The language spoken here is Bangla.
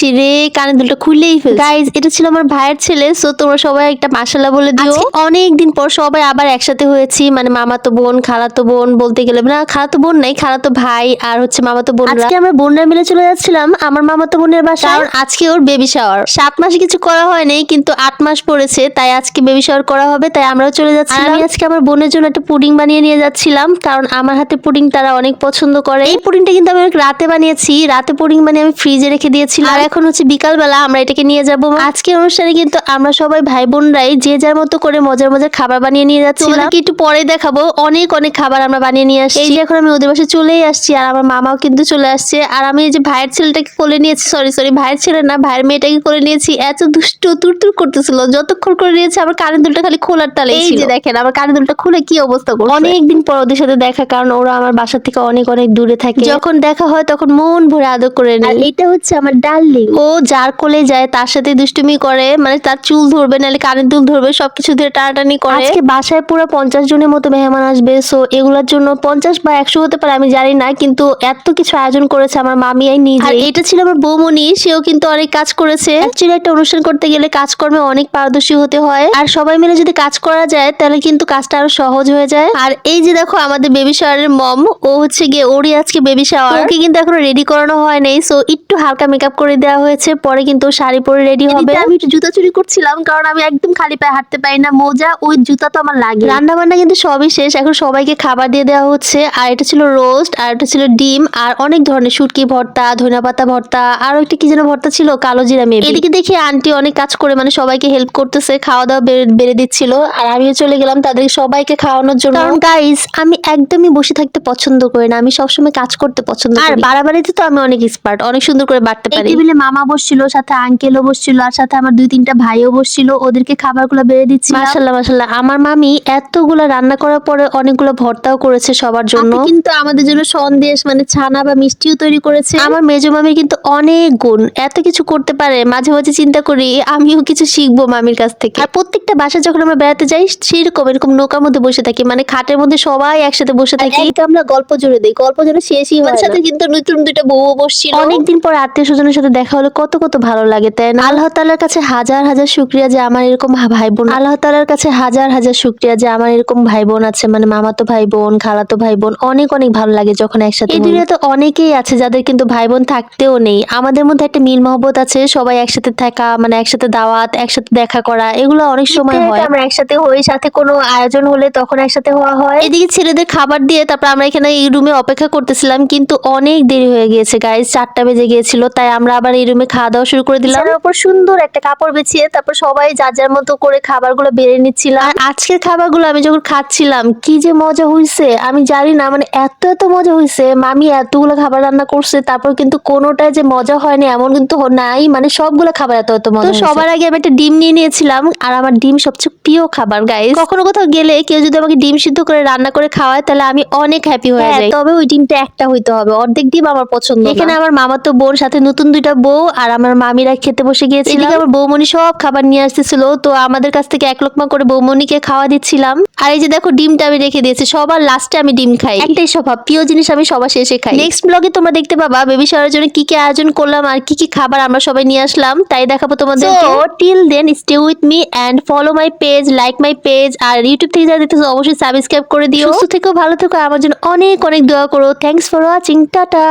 করছি রে, কানের দুলটা খুলেই ফেল। গাইজ, এটা ছিল আমার ভাইয়ের ছেলে। সো তোমরা সবাই একটা মাশাআল্লাহ বলে দিও। অনেক দিন পর সবাই আবার একসাথে হয়েছি, মানে মামাতো বোন, খালাতো বোন বলতে গেলে, না খালাতো বোন নাই, খালাতো ভাই আর হচ্ছে মামাতো বোন। আজকে আমরা বোনরা মিলে চলে যাচ্ছিলাম আমার মামাতো বোনের বাসায়, কারণ আজকে ওর বেবি শাওয়ার। 7 মাসে কিছু করা হয় নাই, কিন্তু 8 মাস পড়েছে, তাই আজকে বেবি শাওয়ার করা হবে, তাই আমরাও চলে যাচ্ছিলাম। আমি আজকে আমার বোনের জন্য একটা পুডিং বানিয়ে নিয়ে যাচ্ছিলাম, কারণ আমার হাতে পুডিং তারা অনেক পছন্দ করে। এই পুডিংটা কিন্তু আমি অনেক রাতে বানিয়েছি, রাতে পুডিং বানিয়ে আমি ফ্রিজে রেখে দিয়েছিলাম। আর এখন হচ্ছে বিকাল বেলা আমরা এটাকে নিয়ে যাবো। আজকের অনুষ্ঠানে কিন্তু আমরা সবাই ভাই বোনরাই যে যার মতো করে মজার মজার খাবার বানিয়ে নিয়ে যাচ্ছিলাম। একটু পরে দেখাবো, অনেক অনেক খাবার আমরা বানিয়ে নিয়ে আসছি। এই যে এখন আমি ওদের বাসায় চলেই আসছি, আর আমার মামাও কিন্তু চলে আসছে। আর আমি এই যে ভাইয়ের ছেলেটাকে কোলে নিয়েছি, সরি ভাইয়ের ছেলে না, ভাইয়ের মেয়েটাকে কোলে নিয়েছি। এত দুষ্ট তুরতুর করতেছিল, যতক্ষণ করে নিয়েছে আমার কানের দুলটা খালি খোলার তালে। এই যে দেখেন আমার কানের দুলটা খুলে কি অবস্থা করছে। অনেকদিন পর ওদের সাথে দেখা, কারণ ওরা আমার বাসা থেকে অনেক অনেক দূরে থাকে। যখন দেখা হয় তখন মন ভরে আদর করে নেয়। আর এটা হচ্ছে আমার ডার্লিং, ও যার কোলে যায় তার সাথে দুষ্টুমি করে, মানে তার চুল ধরবে, নাহলে কানের দুল ধরবে, সবকিছু ধরে টানাটানি করে। আজকে বাসায় পুরো 50 জনের মতো মেহমান আসবে। সো এগুলোর জন্য 50 বা 100 হতে পারে, আমি জানি না, কিন্তু এত কিছু আয়োজন করেছে আমার মামি নিজে। আর এটা ছিল আমার বৌমনি, সেও কিন্তু অনেক কাজ করেছে। অ্যাকচুয়ালি একটা অনুষ্ঠান করতে গেলে কাজকর্মে অনেক পারদর্শী হতে হয়, আর সবাই মিলে যদি কাজ করা যায় তাহলে কিন্তু কাজটা আরো সহজ হয়ে যায়। আর এই যে দেখো আমাদের বেবি শাওয়ারের মম, ও হচ্ছে গিয়ে ওরই আজকে বেবি শাওয়ার, ওকে কিন্তু এখনো রেডি করানো হয় নাই। সো একটু হালকা মেকআপ করে দেওয়া হয়েছে, পরে কিন্তু শাড়ি পরে রেডি হবে। আমি একটু জুতা চুরি করছিলাম, কারণ আমি একদম খালি পায়ে হাঁটতে পারি না, মোজা ওই জুতা তো আমার লাগে। রান্না বান্না কিন্তু সবই শেষ, এখন সবাইকে খাবার দিয়ে দেওয়া হচ্ছে। আর এটা ছিল রোস্ট, আর এটা ছিল ডিম, আর অনেক ধরনের শুটকি ভর্তা, ধনিয়া পাতা ভর্তা, আর একটা কি যেন ভর্তা ছিল, কালো জিরা মেবি। এদিকে দেখি আন্টি অনেক কাজ করে, মানে সবাইকে হেল্প করতেছে, খাওয়া দাওয়া বেড়ে দিচ্ছিল। আর আমিও চলে গেলাম তাদের সবাইকে খাওয়ানোর জন্য। কারণ গাইস, আমি একদমই বসে থাকতে পছন্দ করি না, আমি সবসময় কাজ করতে পছন্দ করি। আর বাড়াবাড়িতে তো আমি অনেক এক্সপার্ট, অনেক সুন্দর করে বাড়তে পারি। টেবিলে মামা বসছিল, সাথে আঙ্কেলও বসছিল, আর সাথে আমার 2-3টা ভাইও বসছিল, ওদেরকে খাবারগুলো বেড়ে দিচ্ছি। মাশাআল্লাহ আমার মামি এতগুলা রান্না করার পরে অনেকগুলো ভর্তাও করেছে সবার জন্য, কিন্তু আমাদের জন্য সন্দেশ মানে ছানা বা মিষ্টিও তৈরি করেছে। আমার মেজো মামি কিন্তু অনেক গুণ, এত কিছু করতে পারে। মাঝে মাঝে চিন্তা করি আমিও কিছু শিখবো মামির কাছ থেকে। আর প্রত্যেকটা বাসা যখন আমরা বেড়াতে যাই, সেরকম এরকম নৌকার মধ্যে বসে থাকি, মানে খাটের মধ্যে সবাই একসাথে বসে থাকি, আমরা গল্প জুড়ে দিই, গল্প যেন শেষই হয় না। সাথে কিন্তু নতুন দুইটা বউ বসছিল। অনেকদিন পর আত্মীয় স্বজনের সাথে দেখা হলে কত কত ভালো লাগে, তাই না? আল্লাহ তাআলার কাছে হাজার হাজার শুকরিয়া যে আমার এরকম ভাই বোন, আল্লাহ তাআলার কাছে হাজার হাজার শুকরিয়া যে আমার এরকম ভাই বোন আছে, মানে মামাতো ভাই বোন, খালাতো ভাই বোন। অনেক অনেক ভালো লাগে যখন একসাথে। এই দুনিয়াতে অনেকেই আছে যাদের কিন্তু ভাই বোন থাকতেও নেই। আমাদের মধ্যে একটা মিল মহব্বত আছে, সবাই একসাথে থাকা, মানে একসাথে দাওয়াত, একসাথে দেখা করা, এগুলো অনেক সময় হয়। আমরা একসাথে হই, সাথে কোনো আয়োজন হলে তখন একসাথে হওয়া হয়। এদিকে ছেলেদের খাবার দিয়ে তারপর আমরা এখানে এই রুমে অপেক্ষা করতেছিলাম, কিন্তু অনেক দেরি হয়ে গিয়েছে গাইস, 4টা বেজে গিয়েছিল, তাই আমরা আবার এই রুমে খাওয়া দাওয়া শুরু করে দিলাম। তার উপর সুন্দর একটা কাপড় বিছিয়ে তারপর সবাই যার যার মতো করে খাবারগুলো বেড়ে নিচ্ছিলাম। আর আজকের খাবারগুলো আমি যখন খাচ্ছিলাম কি যে মজা হয়েছে আমি জানি না, মানে এত মজা হয়েছে। মামি এতগুলো খাবার রান্না করছে, তারপর কিন্তু কোনোটাই যে মজা হয়নি এমন কিন্তু নাই, মানে সবগুলো খাবার এত মজা। তো সবার আগে আমি একটা ডিম নিয়ে নিয়েছিলাম, আর আমার ডিম সবচেয়ে প্রিয় খাবার গাইস। কখনো কোথাও গেলে কেউ যদি আমাকে ডিম সিদ্ধ করে রান্না করে খাওয়ায় তাহলে আমি অনেক হ্যাপি হয়ে যাই। তবে ওই ডিমটা একটা হইতে হবে, অর্ধেক ডিম আমার পছন্দ। এখানে আমার মামাতো বোন, সাথে নতুন 2টা বউ, আর আমার মামিরা খেতে বসে গিয়েছিল। এদিকে আমার বৌমনি সব খাবার নিয়ে আসতেছিল, তো আমাদের কাছ থেকে 1 লোকমা করে বৌমনিকে খাওয়া দিচ্ছিলাম। আর এই যে দেখো ডিমটা আমি রেখে দিয়েছি, সবার লাস্টে আমি ডিম খাই, একটাই স্বভাব, প্রিয় জিনিস আমি সবার শেষে খাই। নেক্সট ব্লগে তোমরা দেখতে পাবা বেবি শাওয়ারের জন্য কি কি আয়োজন করলাম, আর কি কি খাবার আমরা সবাই নিয়ে আসলাম, তাই দেখাবো তোমাদের। So till then stay with me and follow my page, like my page, আর ইউটিউব থেকে যারা দেখতেছো অবশ্যই সাবস্ক্রাইব করে দিও। সুস্থ থেকো, ভালো থেকো, আমার জন্য অনেক অনেক দোয়া করো। Thanks for watching, tata.